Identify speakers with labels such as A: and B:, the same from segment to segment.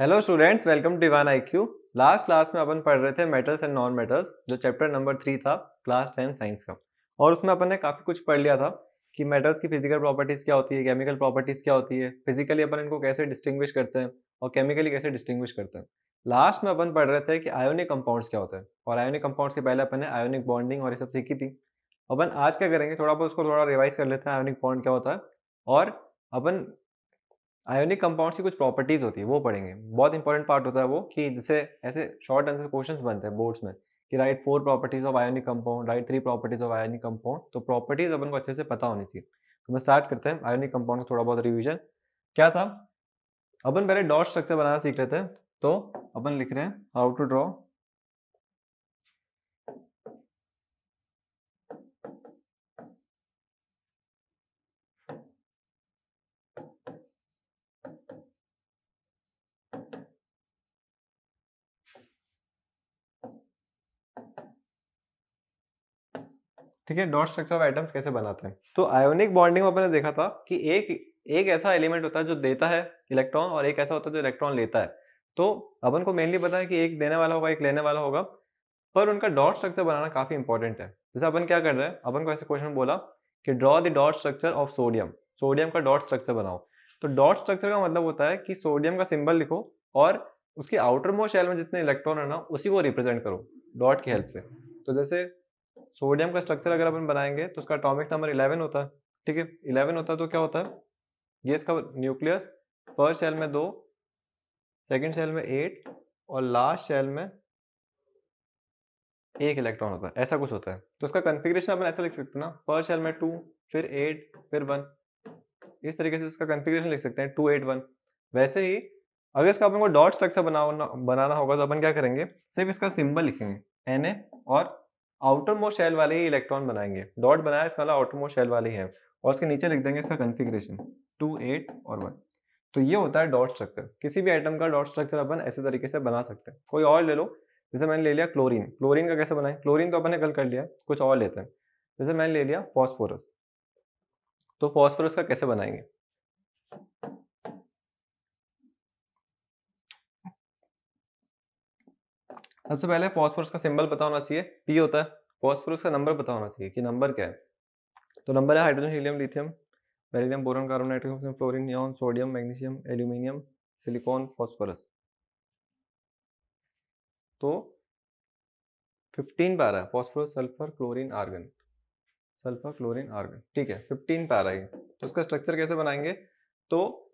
A: Hello students, welcome to Divine IQ. Last class में अपन पढ़ रहे थे मेटल्स एंड नॉन मेटल्स, जो चैप्टर नंबर 3 था क्लास 10 साइंस का। और उसमें अपन ने काफ़ी कुछ पढ़ लिया था कि मेटल्स की फिजिकल प्रॉपर्टीज़ क्या होती है, केमिकल प्रॉपर्टीज़ क्या होती है, फिजिकली अपन इनको कैसे डिस्टिंग्विश करते हैं और केमिकली कैसे डिस्टिंग्विश करते हैं। लास्ट में अपन पढ़ रहे थे कि आयोनिक कंपाउंड्स क्या होते हैं, और आयोनिक कंपाउंड्स के पहले अपन ने आयोनिक बॉन्डिंग और ये सब सीखी थी। अपन आज क्या करेंगे, थोड़ा बहुत उसको थोड़ा रिवाइज कर लेते हैं, आयोनिक बॉन्ड क्या होता है। और अपन आयोनिक कंपाउंड्स की कुछ प्रॉपर्टीज होती है वो पढ़ेंगे। बहुत इंपॉर्टेंट पार्ट होता है वो, कि जैसे ऐसे शॉर्ट आंसर क्वेश्चंस बनते हैं बोर्ड्स में कि right 4 properties of ionic compound, right 3 properties of ionic compound. तो प्रॉपर्टीज अपन को अच्छे से पता होनी चाहिए। तो मैं स्टार्ट करते हैं आयोनिक कंपाउंड का थोड़ा बहुत रिवीजन। क्या था, अपन पहले डॉट स्ट्रक्चर बनाना सीख रहे थे। तो अपन लिख रहे हैं हाउ टू ड्रॉ ठीक है, डॉट स्ट्रक्चर ऑफ एटम्स कैसे बनाते हैं। तो आयोनिक बॉन्डिंग में अपन ने देखा था कि एक एक ऐसा एलिमेंट होता है जो देता है इलेक्ट्रॉन, और एक ऐसा होता है जो इलेक्ट्रॉन लेता है। तो अपन को मेनली पता है कि एक देने वाला होगा, एक लेने वाला होगा, पर उनका डॉट स्ट्रक्चर बनाना काफी इंपॉर्टेंट है। जैसे अपन क्या कर रहे हैं, अपन को ऐसे क्वेश्चन बोला कि draw the dot structure of sodium, sodium का डॉट स्ट्रक्चर बनाओ। तो डॉट स्ट्रक्चर का मतलब होता है कि सोडियम का सिंबल लिखो और उसके आउटर मोस्ट शेल में जितने इलेक्ट्रॉन है ना, उसी को रिप्रेजेंट करो डॉट की हेल्प से। तो जैसे सोडियम का स्ट्रक्चर अगर अपन बनाएंगे तो उसका एटॉमिक नंबर 11 होता है। ठीक है, 11 होता है तो क्या होता है, ये इसका न्यूक्लियस, फर्स्ट शेल में 2, सेकंड शेल में 8 और लास्ट शेल में 1 इलेक्ट्रॉन होता है, ऐसा कुछ होता है। तो उसका कॉन्फ़िगरेशन अपन ऐसा लिख सकते हैं ना, फर्स्ट शेल में 2, फिर 8, फिर 1। इस तरीके से इसका कॉन्फ़िगरेशन लिख सकते हैं 2 8 1। वैसे ही अगर इसका अपन को डॉट स्ट्रक्चर बनाना होगा तो अपन क्या करेंगे, सिर्फ इसका सिंबल लिखेंगे Na, और आउटर मोस्ट शेल वाले ही इलेक्ट्रॉन बनाएंगे। डॉट बनाया इसका वाला आउटर मोस्ट शेल वाले ही है, और उसके नीचे लिख देंगे इसका कॉन्फ़िगरेशन 2 8 और 1। तो ये होता है डॉट स्ट्रक्चर। किसी भी एटम का डॉट स्ट्रक्चर अपन ऐसे तरीके से बना सकते हैं। कोई और ले लो, जैसे मैंने ले लिया क्लोरीन, क्लोरीन का कैसे बनाएं, क्लोरीन तो अपन ने कल कर लिया, कुछ और लेते हैं। जैसे मैंने ले लिया फॉस्फोरस, तो फॉस्फोरस का कैसे बनाएंगे। सबसे पहले फॉस्फोरस का सिंबल पता होना चाहिए, पी होता है। फॉस्फोरस का नंबर पता होना चाहिए कि नंबर क्या है। तो नंबर है hydrogen, helium, lithium, beryllium, boron, carbon, nitrogen, fluorine, neon, sodium, magnesium, aluminium, silicon, phosphorus. तो 15 पैरा है, phosphorus, sulphur, chlorine, argon, sulphur, chlorine, argon. ठीक है, 15 पैरा है। तो उसका स्ट्रक्चर कैसे बनाएंगे, तो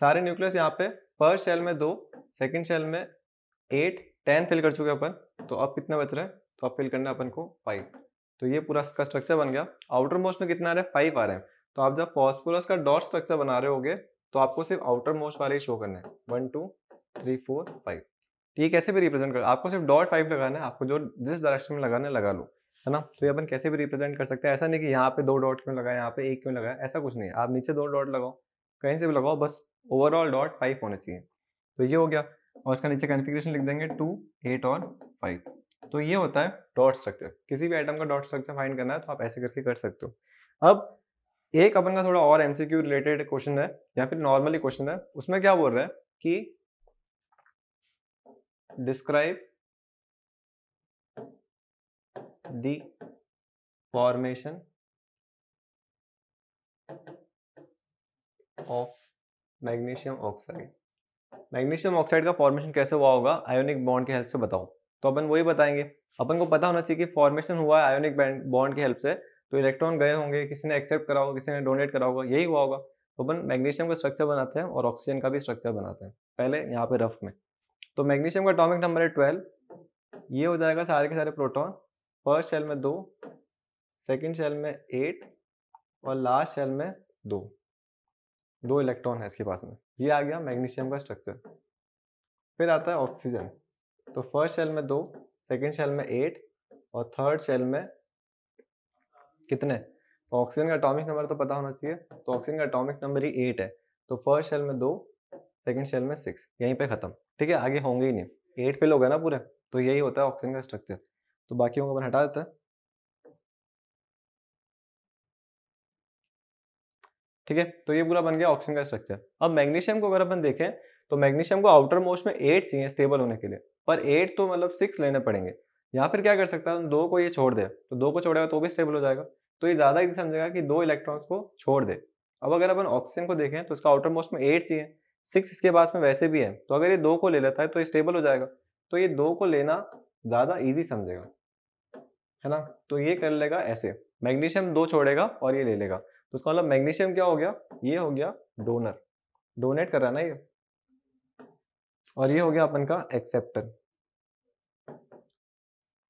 A: सारे न्यूक्लियस यहाँ पे फर्स्ट शेल में 2, सेकंड शेल में 8, 10 फिल कर चुके अपन। तो अब कितने बच रहे हैं, तो अब फिल करना है अपन को 5। तो ये पूरा इसका स्ट्रक्चर बन गया। आउटर मोस्ट में कितना आ रहा है, 5 आ रहे हैं। तो आप जब फॉस्फोरस का डॉट स्ट्रक्चर बना रहे होगे तो आपको सिर्फ आउटर मोस्ट वाले ही शो करना है, 1 2 3 4 5। ये कैसे भी रिप्रेजेंट कर, आपको सिर्फ डॉट 5 लगाना है, आपको जो जिस डायरेक्शन में लगाना है लगा लो, है ना। तो ये अपन कैसे भी रिप्रेजेंट कर सकते हैं। ऐसा नहीं कि यहाँ पे 2 डॉट क्यों लगाए, यहाँ पे 1 क्यों लगाए, ऐसा कुछ नहीं है। आप नीचे 2 डॉट लगाओ, कहीं से भी लगाओ, बस ओवरऑल डॉट 5 होने चाहिए। तो ये हो गया, और इसका नीचे कॉन्फ़िगरेशन लिख देंगे 2 8 और 5। तो ये होता है डॉट स्ट्रक्चर। किसी भी आइटम का डॉट स्ट्रक्चर फाइंड करना है तो आप ऐसे करके कर सकते हो। अब एक अपन का थोड़ा और एमसीक्यू रिलेटेड क्वेश्चन है, या फिर नॉर्मली क्वेश्चन है। उसमें क्या बोल रहा है कि describe the formation of magnesium oxide. Magnesium oxide का फॉर्मेशन कैसे हुआ होगा, आयोनिक बॉन्ड की हेल्प से बताओ। तो अपन वही बताएंगे। अपन को पता होना चाहिए कि फॉर्मेशन हुआ है आयोनिक बॉन्ड की हेल्प से, तो इलेक्ट्रॉन गए होंगे, किसी ने एक्सेप्ट करा होगा, किसी ने डोनेट करा होगा, यही हुआ होगा। तो अपन मैग्नीशियम का स्ट्रक्चर बनाते हैं और ऑक्सीजन का भी स्ट्रक्चर बनाते हैं पहले यहाँ पे रफ में। तो मैग्नीशियम का एटॉमिक नंबर है 12। ये हो जाएगा सारे के सारे प्रोटॉन, फर्स्ट शेल में 2, सेकेंड शेल में 8 और लास्ट शेल में 2। 2 इलेक्ट्रॉन है इसके पास में। ये आ गया मैग्नीशियम का स्ट्रक्चर। फिर आता है ऑक्सीजन। तो फर्स्ट शेल में 2, सेकेंड शेल में 8 और थर्ड शेल में कितने, तो ऑक्सीजन का एटॉमिक नंबर तो पता होना चाहिए। तो ऑक्सीजन का एटॉमिक नंबर ही 8 है। तो फर्स्ट शेल में 2, सेकेंड शेल में 6, यहीं पे खत्म। ठीक है, आगे होंगे ही नहीं, 8 फिल हो गया ना पूरे। तो यही होता है ऑक्सीजन का स्ट्रक्चर। तो बाकियों को अपन हटा देते हैं। ठीक है, तो ये पूरा बन गया ऑक्सीजन का स्ट्रक्चर। अब मैग्नीशियम को अगर अपन देखें तो मैग्नीशियम को आउटर मोस्ट में 8 चाहिए स्टेबल होने के लिए, पर 8 तो मतलब 6 लेने पड़ेंगे। या फिर क्या कर सकता है, 2 को ये छोड़ दे, तो 2 को छोड़ेगा तो भी स्टेबल हो जाएगा। तो ये ज़्यादा इजी समझेगा कि 2 इलेक्ट्रॉन्स को छोड़ दे। अब अगर अपन ऑक्सीजन को देखें तो इसका आउटर मोस्ट में 8 चाहिए, 6 इसके पास में वैसे भी है, तो अगर ये 2 को ले लेता है तो ये स्टेबल हो जाएगा। तो ये 2 को लेना ज़्यादा ईजी समझेगा, है ना। तो ये कर लेगा ऐसे, मैग्नीशियम 2 छोड़ेगा और ये ले लेगा, तो उसका मतलब मैग्नीशियम क्या हो गया, ये हो गया डोनर, डोनेट कर रहा है ना ये, और ये हो गया अपन का एक्सेप्टर।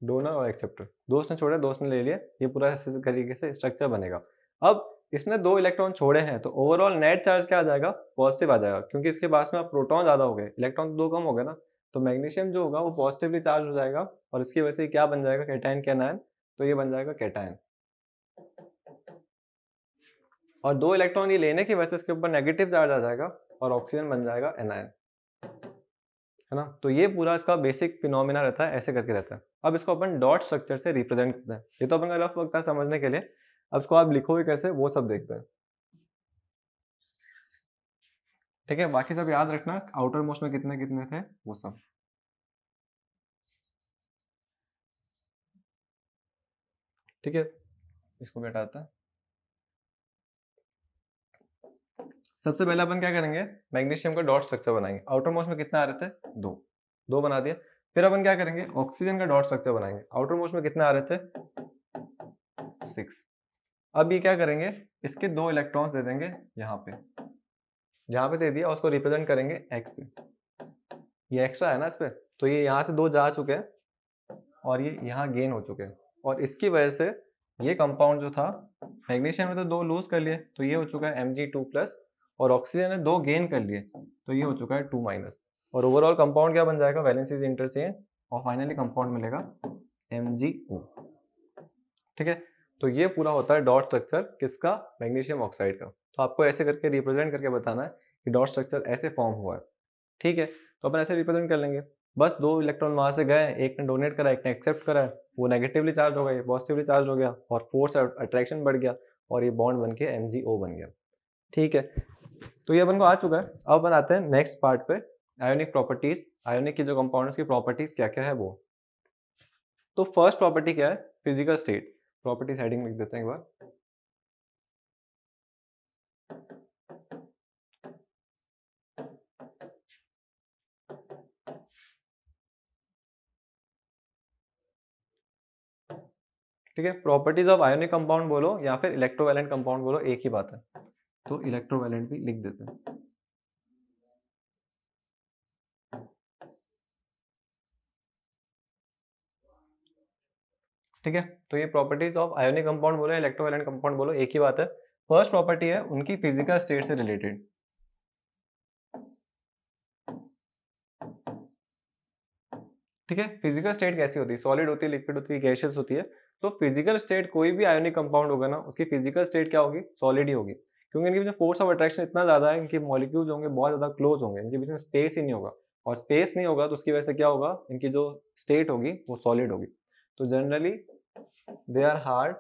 A: डोनर और एक्सेप्टर, दोस्त ने छोड़ा, दोस्त ने ले लिया, ये पूरा ऐसे तरीके से स्ट्रक्चर बनेगा। अब इसने 2 इलेक्ट्रॉन छोड़े हैं, तो ओवरऑल नेट चार्ज क्या आ जाएगा, पॉजिटिव आ जाएगा, क्योंकि इसके पास में अब प्रोटॉन ज़्यादा हो गए, इलेक्ट्रॉन 2 कम हो गए ना। तो मैग्नीशियम जो होगा वो पॉजिटिवली चार्ज हो जाएगा, और इसकी वजह से क्या बन जाएगा, कैटायन के एनायन, तो ये बन जाएगा कैटायन। और 2 इलेक्ट्रॉन ये लेने की वजह से इसके ऊपर नेगेटिव चार्ज आ जाएगा, और ऑक्सीजन बन जाएगा एनायन, है ना। तो ये पूरा इसका बेसिक फिनोमिना रहता है, ऐसे करके रहता है। अब इसको अपन डॉट स्ट्रक्चर से रिप्रेजेंट करते हैं, ये तो अपन का रफ वक्त है समझने के लिए। अब इसको आप लिखोगे कैसे, वो सब देखते हैं, ठीक है। बाकी सब याद रखना, आउटर मोस्ट में कितने कितने थे वो सब, ठीक है। इसको भी हटाते हैं। सबसे पहले अपन क्या करेंगे, मैग्नीशियम का डॉट स्ट्रक्चर बनाएंगे। आउटर मोस्ट में कितने आ रहे थे, 2, 2 बना दिया। फिर अपन क्या करेंगे, ऑक्सीजन का डॉट स्ट्रक्चर बनाएंगे। आउटर मोस्ट में कितने आ रहे थे, 6। अब ये क्या करेंगे, इसके 2 इलेक्ट्रॉन्स दे देंगे यहाँ पे, जहाँ पे दे दिया उसको रिप्रेजेंट करेंगे एक्स से। ये एक्स्ट्रा है ना इस पे, तो ये यहाँ से 2 जा चुके हैं और ये यहाँ गेन हो चुके हैं, और इसकी वजह से ये कंपाउंड जो था, मैग्नीशियम ने तो 2 लूज कर लिए, तो ये हो चुका है Mg2+, और ऑक्सीजन ने 2 गेन कर लिए, तो ये हो चुका है 2-, और ओवरऑल कंपाउंड क्या बन जाएगा, वैलेंसीज इंटरचेंज, और फाइनली कंपाउंड मिलेगा MgO, ठीक है। तो ये पूरा होता है डॉट स्ट्रक्चर किसका, मैग्नीशियम ऑक्साइड का। तो आपको ऐसे करके रिप्रेजेंट करके बताना है कि डॉट स्ट्रक्चर ऐसे फॉर्म हुआ है, ठीक है। तो अपन ऐसे रिप्रेजेंट कर लेंगे, बस 2 इलेक्ट्रॉन वहां से गए, एक ने डोनेट करा, एक ने एक्सेप्ट करा, वो नेगेटिवली चार्ज हो गया, ये पॉजिटिवली चार्ज हो गया, और फोर्स अट्रैक्शन बढ़ गया, और ये बॉन्ड बन के MgO बन गया, ठीक है। तो ये अपन को आ चुका है। अब अपन आते हैं नेक्स्ट पार्ट पे, आयोनिक प्रॉपर्टीज, आयोनिक की जो कंपाउंड्स की प्रॉपर्टीज क्या क्या है वो। तो फर्स्ट प्रॉपर्टी क्या है, फिजिकल स्टेट। प्रॉपर्टीज हेडिंग लिख देते हैं एक बार। ठीक है, प्रॉपर्टीज ऑफ आयोनिक कंपाउंड बोलो या फिर इलेक्ट्रोवैलेंट कंपाउंड बोलो, एक ही बात है, तो इलेक्ट्रोवैलेंट भी लिख देते हैं, ठीक है। तो ये प्रॉपर्टीज ऑफ आयोनिक कंपाउंड बोलो, इलेक्ट्रोवैलेंट कंपाउंड बोलो, एक ही बात है। फर्स्ट प्रॉपर्टी है उनकी फिजिकल स्टेट से रिलेटेड, ठीक है। फिजिकल स्टेट कैसी होती है, सॉलिड होती है, लिक्विड होती है, गैसियस होती है। तो फिजिकल स्टेट कोई भी आयोनिक कंपाउंड होगा ना, उसकी फिजिकल स्टेट क्या होगी, सॉलिड ही होगी, क्योंकि इनके बीच फोर्स ऑफ अट्रैक्शन इतना ज्यादा है, इनके मॉलिक्यूल्स होंगे बहुत ज्यादा क्लोज होंगे, इनके बीच में स्पेस ही नहीं होगा, और स्पेस नहीं होगा तो उसकी वजह से क्या होगा, इनकी जो स्टेट होगी वो सॉलिड होगी। तो generally they are hard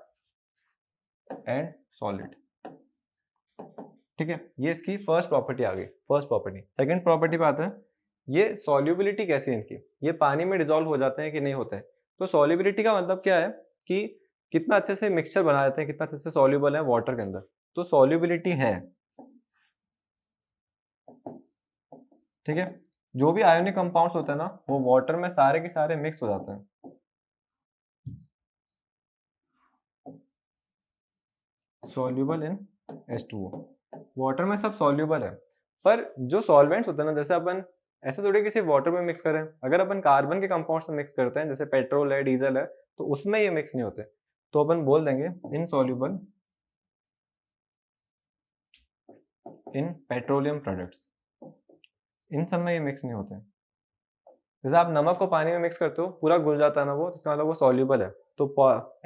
A: and solid, ठीक है। ये इसकी फर्स्ट प्रॉपर्टी आ गई, फर्स्ट प्रॉपर्टी। सेकंड प्रॉपर्टी पे आते हैं, ये सॉल्युबिलिटी कैसी है इनकी, ये पानी में डिसॉल्व हो जाते हैं कि नहीं होते हैं। तो सॉल्युबिलिटी का मतलब क्या है कि कितना अच्छे से मिक्सचर बना देते हैं, कितना अच्छे से सॉल्युबल है वाटर के अंदर। तो सॉल्युबिलिटी है, ठीक है। जो भी आयोनिक कंपाउंड्स होते हैं ना, वो वाटर में सारे के सारे मिक्स हो जाते हैं, सॉल्युबल इन H2O। वाटर में सब सॉल्युबल है, पर जो सॉल्वेंट्स होते हैं ना, जैसे अपन ऐसे थोड़ी किसी वाटर में मिक्स करें, अगर अपन कार्बन के कंपाउंड्स में मिक्स करते हैं, जैसे पेट्रोल है, डीजल है, तो उसमें ये मिक्स नहीं होते, तो अपन बोल देंगे इनसॉल्युबल इन पेट्रोलियम प्रोडक्ट्स, इन सब में ये मिक्स नहीं होते। जैसे आप नमक को पानी में मिक्स करते हो, पूरा घुल जाता है ना वो, तो इसका मतलब वो सॉल्युबल है। तो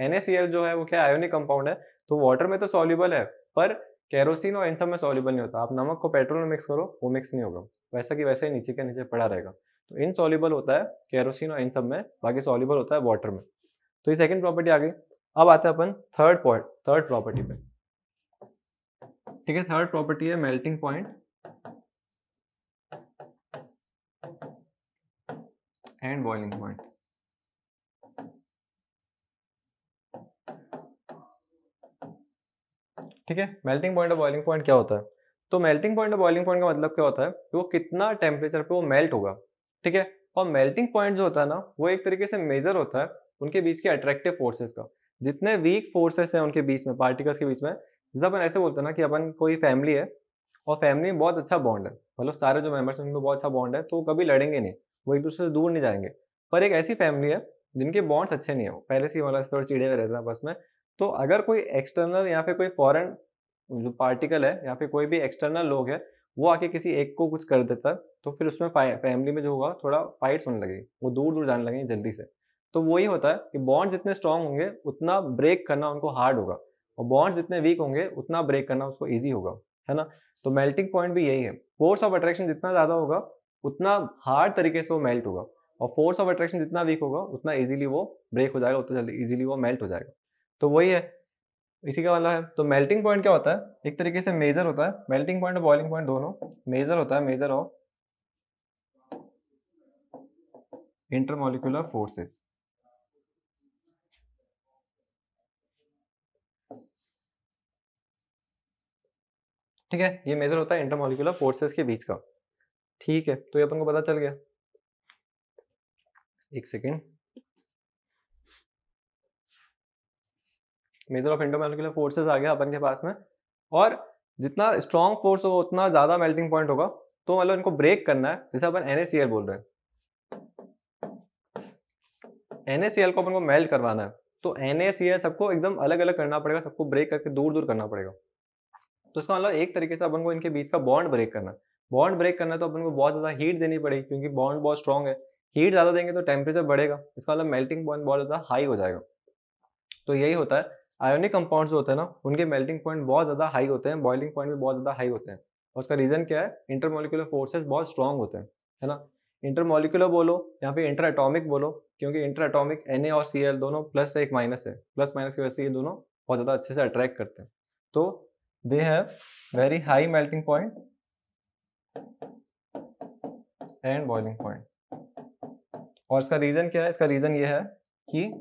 A: NaCl जो है वो क्या आयोनिक कंपाउंड है, तो वाटर में तो सॉल्युबल है, पर केरोसिन और इन सब में सॉल्युबल नहीं होता। आप नमक को पेट्रोल में मिक्स करो, वो मिक्स नहीं होगा, वैसा कि वैसे ही नीचे के नीचे पड़ा रहेगा। तो इनसॉल्युबल होता है केरोसिन और इन सब में, बाकी सॉल्युबल होता है वाटर में। तो ये सेकंड प्रॉपर्टी आ गई। अब आते हैं अपन थर्ड प्रॉपर्टी पे, ठीक है। थर्ड प्रॉपर्टी है melting point and boiling point. ठीक है, मेल्टिंग पॉइंट और बॉइलिंग पॉइंट क्या होता है? तो मेल्टिंग पॉइंट और बॉइलिंग पॉइंट का मतलब क्या होता है कि वो कितना टेम्परेचर पे वो मेल्ट होगा। ठीक है, और मेल्टिंग पॉइंट जो होता है ना, वो एक तरीके से मेजर होता है उनके बीच के अट्रैक्टिव फोर्सेस का। जितने वीक फोर्सेस हैं उनके बीच में, पार्टिकल्स के बीच में, जैसे अपन ऐसे बोलते हैं ना कि अपन कोई फैमिली है और फैमिली में बहुत अच्छा बॉन्ड है, मतलब सारे जो मेंबर्स हैं उनमें बहुत अच्छा बॉन्ड है, तो वो कभी लड़ेंगे नहीं, वो एक दूसरे से दूर नहीं जाएंगे। पर एक ऐसी फैमिली है जिनके बॉन्ड्स अच्छे नहीं है, पहले से ही मतलब थोड़े चिड़े हुए रहते हैं आपस में। तो अगर कोई एक्सटर्नल या फिर कोई फॉरेन जो पार्टिकल है या फिर कोई भी एक्सटर्नल लोग है, वो आके किसी एक को कुछ कर देता है, तो फिर उसमें फैमिली में जो होगा थोड़ा फाइट्स होने लगेगी, वो दूर दूर जाने लगेंगे जल्दी से। तो वही होता है कि बॉन्ड जितने स्ट्रांग होंगे उतना ब्रेक करना उनको हार्ड होगा, और बॉन्ड जितने वीक होंगे उतना ब्रेक करना उसको ईजी होगा, है ना। तो मेल्टिंग पॉइंट भी यही है, फोर्स ऑफ अट्रैक्शन जितना ज़्यादा होगा उतना हार्ड तरीके से वो मेल्ट होगा, और फोर्स ऑफ अट्रैक्शन जितना वीक होगा उतना ईजिली वो ब्रेक हो जाएगा, उतना जल्दी ईजिली वो मेल्ट हो जाएगा। तो वही है, इसी का वाला है। तो मेल्टिंग पॉइंट क्या होता है, एक तरीके से मेजर होता है, मेल्टिंग पॉइंट और बॉइलिंग पॉइंट दोनों मेजर होता है, मेजर ऑफ इंटरमोलिकुलर फोर्सेस। ठीक है, ये मेजर होता है इंटरमोलिकुलर फोर्सेस के बीच का। ठीक है, तो ये अपन को पता चल गया। एक second, major of intermolecular forces आ गया अपन के पास में। और जितना स्ट्रॉन्ग फोर्स होगा उतना ज्यादा मेल्टिंग पॉइंट होगा। तो मतलब इनको ब्रेक करना है, जैसे अपन NaCl बोल रहे हैं, NaCl को अपन को मेल्ट करवाना है, तो NaCl सबको एकदम अलग अलग करना पड़ेगा, सबको ब्रेक करके दूर दूर करना पड़ेगा। तो इसका मतलब एक तरीके से अपन को इनके बीच का बॉन्ड ब्रेक करना है। बॉन्ड ब्रेक करना है तो अपन को बहुत ज़्यादा हीट देनी पड़ेगी, क्योंकि बॉन्ड बहुत स्ट्रॉन्ग है। हीट ज़्यादा देंगे तो टेम्परेचर बढ़ेगा, इसका मतलब मेल्टिंग पॉइंट बहुत ज़्यादा हाई हो जाएगा। तो यही होता है, आयोनिक कंपाउंड्स जो होते हैं ना, उनके मेल्टिंग पॉइंट बहुत ज़्यादा हाई होते हैं, बॉइलिंग पॉइंट भी बहुत ज़्यादा हाई होते हैं। और उसका रीज़न क्या है, इंटरमोलिकुलर फोर्सेस बहुत स्ट्रॉन्ग होते हैं, है ना। इंटरमोलिकुलर बोलो या फिर इंटर एटॉमिक बोलो, क्योंकि इंटर एटॉमिक Na और Cl दोनों प्लस से एक माइनस है, प्लस माइनस की वजह से ये दोनों बहुत ज़्यादा अच्छे से अट्रैक्ट करते हैं। तो they have very high melting point and boiling point. और इसका रीज़न क्या है, इसका रीज़न ये है कि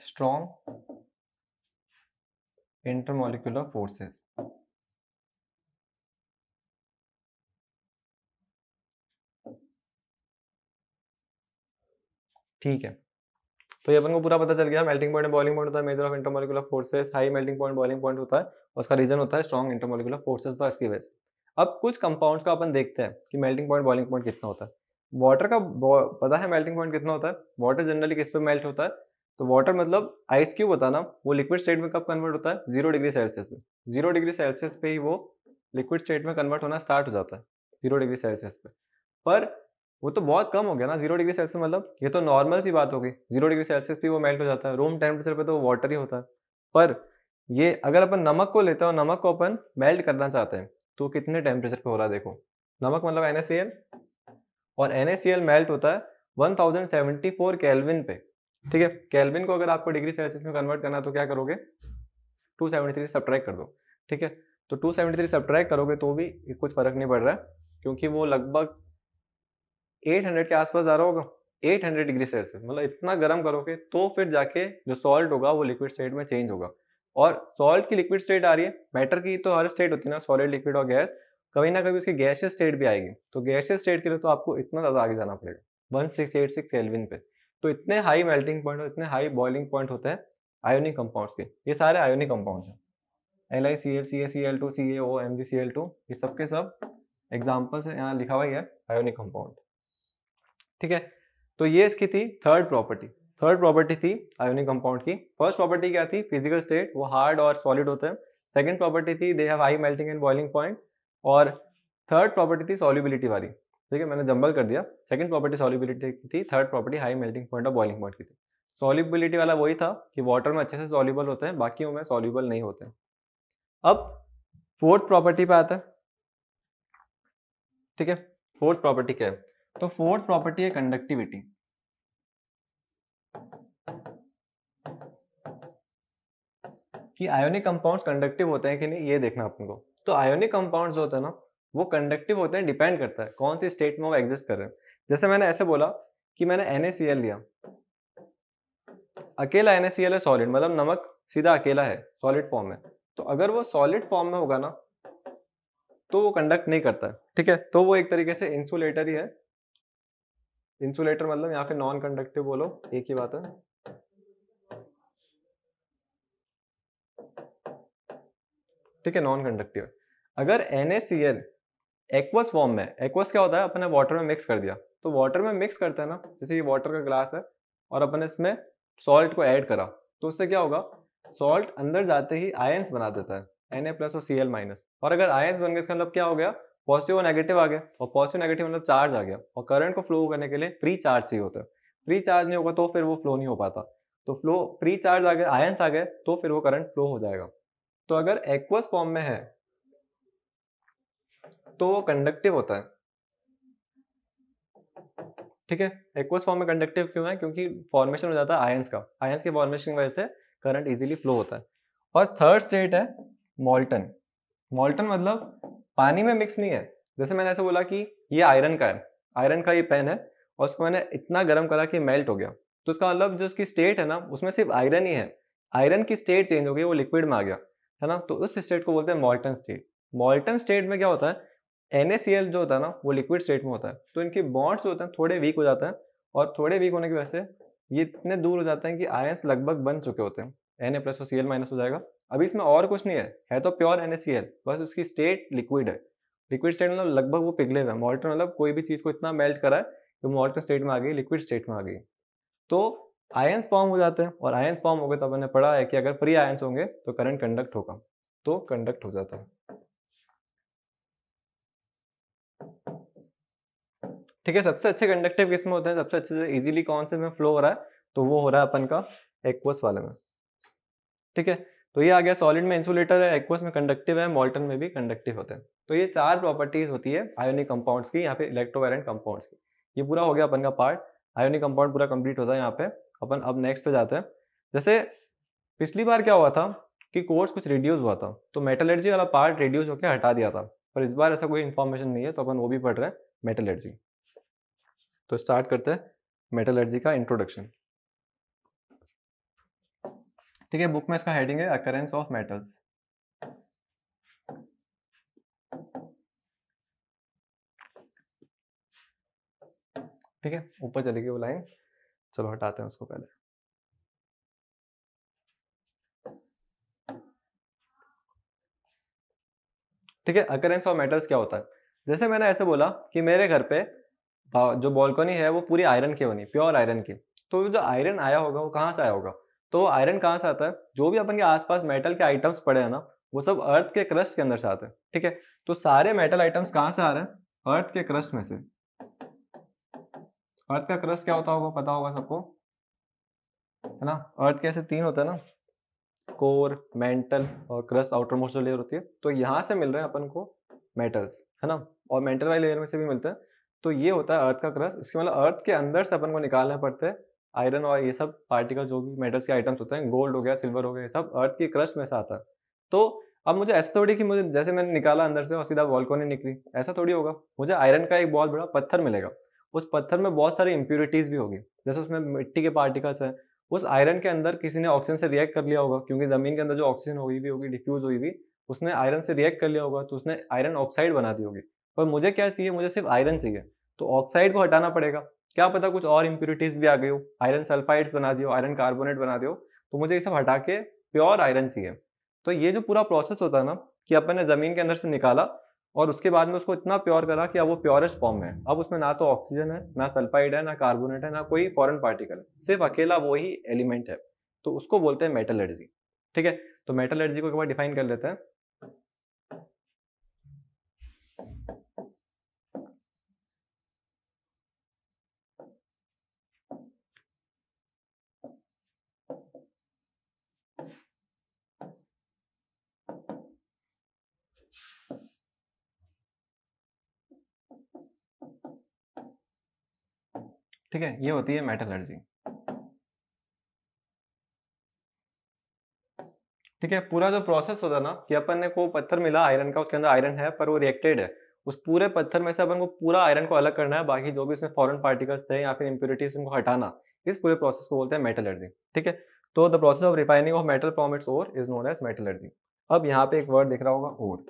A: स्ट्रॉन्ग इंटरमोलिकुलर फोर्सेस। ठीक है, तो ये अपन को पूरा पता चल गया, मेल्टिंग पॉइंट बॉइलिंग पॉइंट होता है, major of intermolecular forces, high melting point boiling point होता है, और उसका रीजन होता है स्ट्रॉन्ग इंटरमोलिकुलर फोर्सेस होता है इसकी वजह से। अब कुछ कंपाउंड्स का अपन देखते हैं कि मेल्टिंग पॉइंट बॉइलिंग पॉइंट कितना होता है। वाटर का पता है मेल्टिंग पॉइंट कितना होता है? वाटर जनरली किस पे मेल्ट होता है? तो वाटर मतलब आइस क्यूब होता है ना, वो लिक्विड स्टेट में कब कन्वर्ट होता है? 0 डिग्री सेल्सियस में। 0 डिग्री सेल्सियस पे ही वो लिक्विड स्टेट में कन्वर्ट होना स्टार्ट हो जाता है, 0 डिग्री सेल्सियस पे। पर वो तो बहुत कम हो गया ना, 0 डिग्री सेल्सियस, मतलब ये तो नॉर्मल सी बात हो गई, 0 डिग्री सेल्सियस पे वो मेल्ट हो जाता है, रूम टेम्परेचर पे तो वाटर ही होता है। पर ये अगर अपन नमक को लेते हैं और नमक को अपन मेल्ट करना चाहते हैं, तो कितने टेम्परेचर पे हो रहा है देखो। नमक मतलब NaCl, और NaCl मेल्ट होता है 1074 केल्विन पे। ठीक है, केल्विन को अगर आपको डिग्री सेल्सियस में कन्वर्ट करना है तो क्या करोगे, 273 सब्ट्रैक्ट कर दो। ठीक है, तो 273 सब्ट्रैक्ट करोगे तो भी कुछ फर्क नहीं पड़ रहा है, क्योंकि वो लगभग 800 के आसपास आ रहा होगा। 800 डिग्री सेल्सियस, मतलब इतना गर्म करोगे तो फिर जाके जो सॉल्ट होगा वो लिक्विड स्टेट में चेंज होगा। और सॉल्ट की लिक्विड स्टेट आ रही है, मैटर की तो हर स्टेट होती है ना, सॉलिड, लिक्विड और गैस, कभी ना कभी उसकी गैसियस स्टेट भी आएगी। तो गैसियस स्टेट के लिए तो आपको इतना ज़्यादा आगे जाना पड़ेगा, 1686 केल्विन पे। तो इतने हाई मेल्टिंग पॉइंट और इतने हाई बॉइलिंग पॉइंट होते हैं आयोनिक कंपाउंड्स के। ये सारे आयोनिक कंपाउंड्स हैं, LiCl, CaCl2, CaO, MgCl2, ये सब के सब एग्जाम्पल्स है, यहाँ लिखा हुआ ही है आयोनिक कंपाउंड। ठीक है, तो ये इसकी थी थर्ड प्रॉपर्टी। थर्ड प्रॉपर्टी थी आयोनिक कंपाउंड की। फर्स्ट प्रॉपर्टी क्या थी, फिजिकल स्टेट, वो हार्ड और सॉलिड होते हैं। सेकंड प्रॉपर्टी थी they have high melting and boiling point. और थर्ड प्रॉपर्टी थी सॉल्युबिलिटी वाली। ठीक है, मैंने जंबल कर दिया, सेकंड प्रॉपर्टी सॉल्युबिलिटी की थी, third property high melting point और बॉइलिंग पॉइंट की थी। सॉल्युबिलिटी वाला वही था कि वाटर में अच्छे से सॉल्युबल होते हैं, बाकी में सॉल्युबल नहीं होते हैं। अब फोर्थ प्रॉपर्टी पे आता है। ठीक है, फोर्थ प्रॉपर्टी क्या है, तो फोर्थ प्रॉपर्टी है कंडक्टिविटी। कि आयोनिक कंपाउंड्स कंडक्टिव होते हैं कि नहीं, ये देखना अपन को। तो आयोनिक कंपाउंड्स जो होते हैं ना, वो कंडक्टिव होते हैं, डिपेंड करता है कौन सी स्टेट में वो एग्जिस्ट कर रहे हैं। जैसे मैंने ऐसे बोला कि मैंने NaCl लिया, अकेला NaCl है सॉलिड, मतलब नमक सीधा अकेला है सॉलिड फॉर्म में, तो अगर वो सॉलिड फॉर्म में होगा ना तो वो कंडक्ट नहीं करता है, ठीक है। तो वो एक तरीके से इंसुलेटर ही है। इंसुलेटर मतलब यहाँ पे नॉन कंडक्टिव बोलो, एक ही बात है। ठीक है, नॉन कंडक्टिव। अगर NaCl एक्वस फॉर्म में, एक्वस क्या होता है, अपन ने वाटर में मिक्स कर दिया, तो वाटर में मिक्स करते हैं ना, जैसे ये वाटर का ग्लास है और अपन ने इसमें सॉल्ट को ऐड करा, तो उससे क्या होगा, सॉल्ट अंदर जाते ही आयंस बना देता है, Na प्लस और Cl माइनस। और अगर आयंस बन गए इसका मतलब क्या हो गया, पॉजिटिव और नेगेटिव आ गया, और पॉजिटिव नेगेटिव मतलब चार्ज आ गया, और करंट को फ्लो करने के लिए फ्री चार्ज चाहिए होता है। फ्री चार्ज नहीं होगा तो फिर वो फ्लो नहीं हो पाता, तो फ्लो फ्री चार्ज आ गए, आयंस आ गए, तो फिर वो करंट फ्लो हो जाएगा। तो अगर एक्वस फॉर्म में है तो वो कंडक्टिव होता है, ठीक है। एक्वस फॉर्म में कंडक्टिव क्यों है, क्योंकि फॉर्मेशन हो जाता है आयंस का, आयंस के फॉर्मेशन की वजह से करंट इजीली फ्लो होता है। और थर्ड स्टेट है मॉल्टन। मॉल्टन मतलब पानी में मिक्स नहीं है। जैसे मैंने ऐसे बोला कि ये आयरन का है, आयरन का ये पेन है, और उसको मैंने इतना गर्म करा कि मेल्ट हो गया, तो इसका मतलब जो उसकी स्टेट है ना, उसमें सिर्फ आयरन ही है, आयरन की स्टेट चेंज हो गई, वो लिक्विड में आ गया, है ना। तो उस स्टेट को बोलते हैं मॉल्टन स्टेट। मॉल्टन स्टेट में क्या होता है, NaCl जो होता है ना, वो लिक्विड स्टेट में होता है, तो इनके बॉन्ड्स जो होते हैं थोड़े वीक हो जाते हैं, और थोड़े वीक होने की वजह से ये इतने दूर हो जाते हैं कि आयंस लगभग बन चुके होते हैं, Na प्लस और Cl माइनस हो जाएगा। अभी इसमें और कुछ नहीं है तो प्योर NaCl, बस उसकी स्टेट लिक्विड है। लिक्विड स्टेट मतलब लगभग वो पिघले हुए हैं। मॉल्टन मतलब कोई भी चीज को इतना मेल्ट करा है कि मॉल्टन स्टेट में आ गई, लिक्विड स्टेट में आ गई। तो आयंस फॉर्म हो जाते हैं, और आयंस फॉर्म हो गए तो अपन ने पढ़ा है कि अगर फ्री आयंस होंगे तो करंट कंडक्ट होगा, तो कंडक्ट हो जाता है। ठीक है, सबसे अच्छे कंडक्टिव किसमें होते हैं, सबसे अच्छे से इजीली कौन से में फ्लो हो रहा है, तो वो हो रहा है अपन का एक्वस वाले में। ठीक है, तो ये आ गया सॉलिड में इंसुलेटर है, एक्वस में कंडक्टिव है, मॉल्टन में भी कंडक्टिव होते हैं। तो ये चार प्रॉपर्टीज होती है आयोनिक कंपाउंड्स की, यहाँ पे इलेक्ट्रोवायलेंट कंपाउंड्स की। ये पूरा हो गया अपन का पार्ट, आयोनिक कंपाउंड पूरा कंप्लीट होता है यहाँ पे। अपन अब नेक्स्ट पे जाते हैं। जैसे पिछली बार क्या हुआ था कि कोर्स कुछ रिड्यूस हुआ था, तो मेटलर्जी वाला पार्ट रिड्यूस होकर हटा दिया था, पर इस बार ऐसा कोई इन्फॉर्मेशन नहीं है, तो अपन वो भी पढ़ रहे हैं, मेटलर्जी। तो स्टार्ट करते हैं मेटलर्जी का इंट्रोडक्शन। ठीक है, बुक में इसका हेडिंग है अकरेंस ऑफ मेटल्स। ठीक है, ऊपर चलेगी वो लाइन, चलो हटाते हैं उसको पहले। ठीक है, अकरेंस ऑफ मेटल्स क्या होता है, जैसे मैंने ऐसे बोला कि मेरे घर पे जो बालकनी है वो पूरी आयरन की बनी, प्योर आयरन की। तो जो आयरन आया होगा वो कहाँ से आया होगा, तो आयरन कहाँ से आता है, जो भी अपन के आसपास मेटल के आइटम्स पड़े हैं ना, वो सब अर्थ के क्रस्ट के अंदर से आते हैं। ठीक है, तो सारे मेटल आइटम्स कहाँ से आ रहे हैं, अर्थ के क्रस्ट में से। अर्थ का क्रस्ट क्या होता होगा, पता होगा सबको, है ना। अर्थ के ऐसे तीन होता है ना, कोर, मेंटल और क्रस्ट, आउटर मोस्ट जो लेयर होती है, तो यहाँ से मिल रहे हैं अपन को मेटल्स, है ना, और मेंटल वाली लेयर में से भी मिलते हैं। तो ये होता है अर्थ का क्रस्ट। इसके मतलब अर्थ के अंदर से अपन को निकालने पड़ते हैं आयरन और ये सब पार्टिकल, जो भी मेटल्स के आइटम्स होते हैं, गोल्ड हो गया, सिल्वर हो गया, ये सब अर्थ की क्रस्ट में से आता है। तो अब मुझे ऐसा थोड़ी कि मुझे जैसे मैंने निकाला अंदर से और सीधा बालकनी निकली, ऐसा थोड़ी होगा। मुझे आयरन का एक बहुत बड़ा पत्थर मिलेगा, उस पत्थर में बहुत सारी इंप्योरिटीज भी होगी, जैसे उसमें मिट्टी के पार्टिकल्स हैं, उस आयरन के अंदर किसी ने ऑक्सीजन से रिएक्ट कर लिया होगा, क्योंकि जमीन के अंदर जो ऑक्सीजन हुई भी होगी, डिफ्यूज हुई भी, उसने आयरन से रिएक्ट कर लिया होगा, तो उसने आयरन ऑक्साइड बना दी होगी। पर मुझे क्या चाहिए, मुझे सिर्फ आयरन चाहिए, तो ऑक्साइड को हटाना पड़ेगा। क्या पता कुछ और इंप्योरिटीज भी आ गई हो, आयरन सल्फाइड्स बना दियो, आयरन कार्बोनेट बना दियो, तो मुझे ये सब हटा के प्योर आयरन चाहिए। तो ये जो पूरा प्रोसेस होता है ना, कि अपन ने जमीन के अंदर से निकाला और उसके बाद में उसको इतना प्योर करा कि अब वो प्योरेस्ट फॉर्म में है। अब उसमें ना तो ऑक्सीजन है, ना सल्फाइड है, ना कार्बोनेट है, ना कोई फॉरेन पार्टिकल है, सिर्फ अकेला वो ही एलिमेंट है। तो उसको बोलते हैं मेटलर्जी। ठीक है, तो मेटलर्जी को एक बार डिफाइन कर लेते हैं। ठीक है, ये होती है मेटलर्जी। ठीक है, पूरा जो प्रोसेस होता है ना, कि अपन ने को पत्थर मिला आयरन का, उसके अंदर आयरन है पर वो रिएक्टेड है, उस पूरे पत्थर में से अपन को पूरा आयरन को अलग करना है, बाकी जो भी उसमें फॉरेन पार्टिकल्स थे या फिर इम्प्योरिटीज उनको हटाना, इस पूरे प्रोसेस को बोलते हैं मेटलर्जी। ठीक है, तो the process of refining of metal from its ore is known as metallurgy. अब यहाँ पे एक वर्ड दिख रहा होगा ओर,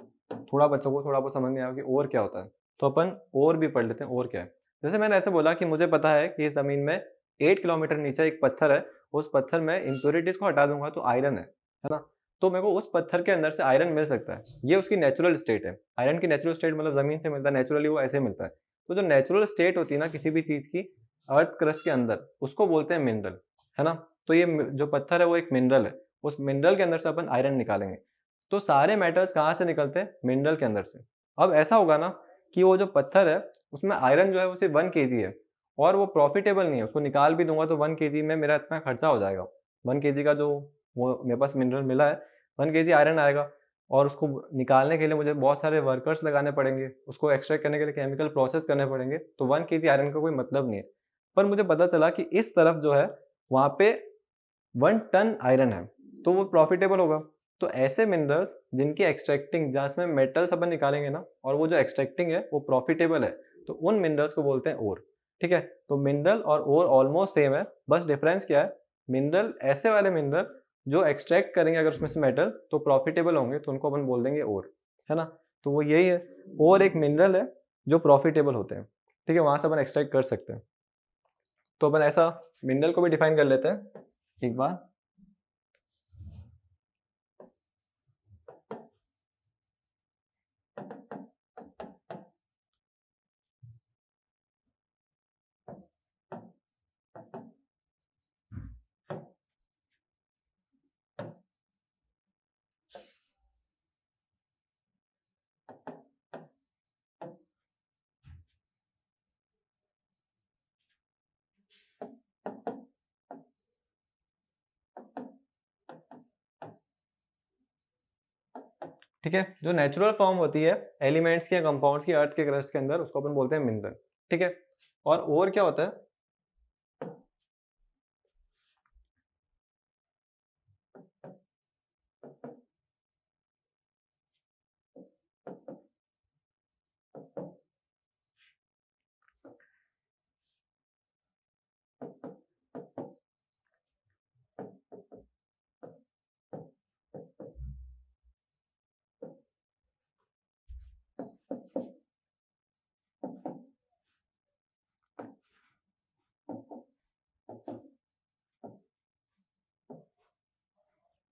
A: थोड़ा बच्चों को थोड़ा बहुत समझ नहीं आया कि ओर क्या होता है, तो अपन ओर भी पढ़ लेते हैं। ओर क्या है, जैसे मैंने ऐसे बोला कि मुझे पता है कि जमीन में 8 किलोमीटर नीचे एक पत्थर है, उस पत्थर में इम्प्योरिटीज को हटा दूंगा तो आयरन है ना, तो मेरे को उस पत्थर के अंदर से आयरन मिल सकता है, ये उसकी नेचुरल स्टेट है। आयरन की नेचुरल स्टेट मतलब जमीन से मिलता है, नेचुरली वो ऐसे मिलता है। तो जो नेचुरल स्टेट होती है ना किसी भी चीज की अर्थ क्रस्ट के अंदर, उसको बोलते हैं मिनरल, है ना। तो ये जो पत्थर है वो एक मिनरल है, उस मिनरल के अंदर से अपन आयरन निकालेंगे। तो सारे मेटल्स कहाँ से निकलते हैं, मिनरल के अंदर से। अब ऐसा होगा ना कि वो जो पत्थर है उसमें आयरन जो है वो सिर्फ 1 kg है और वो प्रॉफिटेबल नहीं है, उसको निकाल भी दूंगा तो 1 kg में मेरा इतना खर्चा हो जाएगा। 1 kg का जो वो मेरे पास मिनरल मिला है, 1 kg आयरन आएगा और उसको निकालने के लिए मुझे बहुत सारे वर्कर्स लगाने पड़ेंगे, उसको एक्सट्रैक्ट करने के लिए केमिकल प्रोसेस करने पड़ेंगे, तो 1 kg आयरन का कोई मतलब नहीं है। पर मुझे पता चला कि इस तरफ जो है वहाँ पे 1 टन आयरन है, तो वो प्रॉफिटेबल होगा। तो ऐसे मिनरल्स जिनकी एक्सट्रैक्टिंग, जहाँ इसमें मेटल्स अपन निकालेंगे ना और वो जो एक्सट्रैक्टिंग है वो प्रॉफिटेबल है, तो उन मिनरल्स को बोलते हैं ओर। ठीक है, तो मिनरल और ओर ऑलमोस्ट सेम है, बस डिफरेंस क्या है, मिनरल ऐसे वाले मिनरल जो एक्सट्रैक्ट करेंगे अगर उसमें से मेटल तो प्रॉफिटेबल होंगे, तो उनको अपन बोल देंगे ओर, है ना। तो वो यही है, ओर एक मिनरल है जो प्रॉफिटेबल होते हैं। ठीक है, वहां से अपन एक्सट्रैक्ट कर सकते हैं। तो अपन ऐसा मिनरल को भी डिफाइन कर लेते हैं एक बार। ठीक है, जो नेचुरल फॉर्म होती है एलिमेंट्स की या कंपाउंड्स की अर्थ के क्रस्ट के अंदर, उसको अपन बोलते हैं मिनरल। ठीक है, और ओर क्या होता है,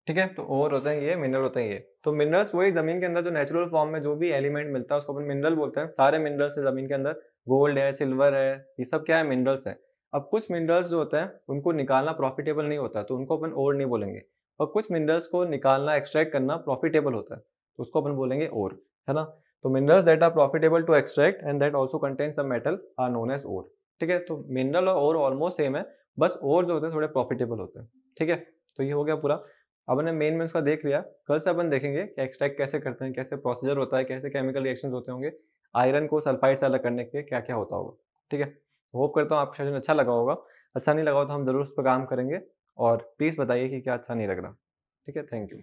A: ठीक है, तो ओर होते हैं ये, मिनरल होते हैं ये। तो मिनरल्स वही जमीन के अंदर जो नेचुरल फॉर्म में जो भी एलिमेंट मिलता है उसको अपन मिनरल बोलते हैं। सारे मिनरल्स है जमीन के अंदर, गोल्ड है, सिल्वर है, ये सब क्या है, मिनरल्स है। अब कुछ मिनरल्स जो होते हैं उनको निकालना प्रॉफिटेबल नहीं होता, तो उनको अपन ओर नहीं बोलेंगे। और कुछ मिनरल्स को निकालना, एक्सट्रैक्ट करना प्रॉफिटेबल होता है, तो उसको अपन बोलेंगे ओर, है ना। तो minerals that are profitable to extract and that also contain some metal are known as ore. ठीक है, तो मिनरल और ओर ऑलमोस्ट सेम है, बस ओर जो होते हैं थोड़े प्रॉफिटेबल होते हैं। ठीक है, तो ये हो गया पूरा। अब हमने मेन में उसका देख लिया, कल से अपन देखेंगे कि एक्सट्रैक्ट कैसे करते हैं, कैसे प्रोसीजर होता है, कैसे केमिकल रिएक्शंस होते होंगे, आयरन को सल्फाइड से अलग करने के क्या क्या होता होगा। ठीक है, होप करता हूँ आपको सेशन अच्छा लगा होगा। अच्छा नहीं लगा हो तो हम जरूर उस पर काम करेंगे, और प्लीज़ बताइए कि क्या अच्छा नहीं लग रहा। ठीक है, थैंक यू।